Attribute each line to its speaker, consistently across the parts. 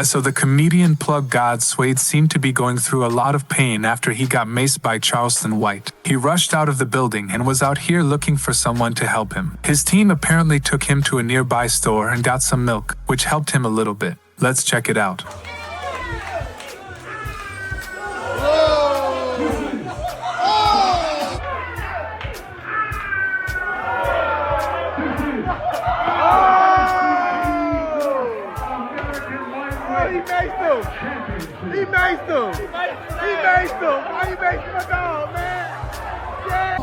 Speaker 1: So the comedian plug God Swade seemed to be going through a lot of pain after he got maced by Charleston White. He rushed out of the building and was out here looking for someone to help him. His team apparently took him to a nearby store and got some milk, which helped him a little bit. Let's check it out.
Speaker 2: He maced him. Why you maced my dog, man? Yeah.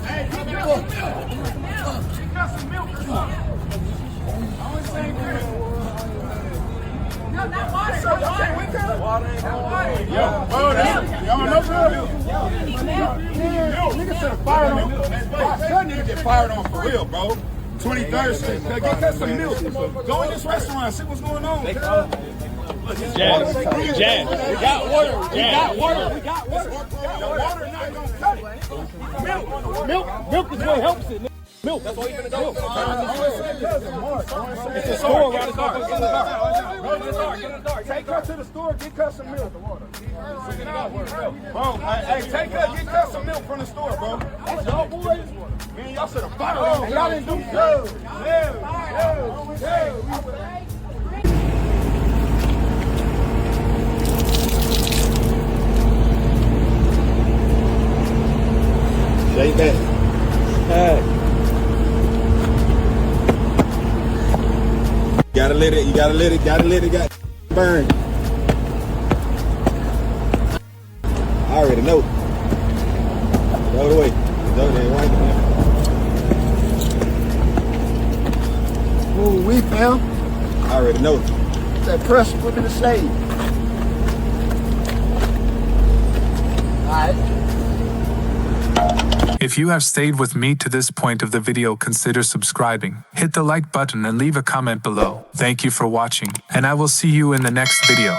Speaker 2: Hey, get some milk. No, not water. Water ain't water. Y'all know milk. Niggas should have fired on. That nigga get fired on for real, bro. 23rd Street. Get us some milk. Go in this restaurant. See what's going on.
Speaker 3: Jazz. We got water.
Speaker 2: We got water. Water not gonna cut it.
Speaker 3: Milk is what helps it. Milk. That's all you're gonna go. It's the store right there.
Speaker 2: Take her to the store. Get her some milk. Bro, hey, take her. Get her some milk from the store, bro. Y'all boys. Man, y'all should have fired on. Y'all didn't do good.
Speaker 4: Shake that.
Speaker 3: Hey.
Speaker 4: You gotta let it burn. I already know. Throw it away. Throw it away.
Speaker 2: Ooh, we fam.
Speaker 4: I already know.
Speaker 2: That pressure put me to sleep. Alright.
Speaker 1: If you have stayed with me to this point of the video, consider subscribing, hit the like button and leave a comment below. Thank you for watching, and I will see you in the next video.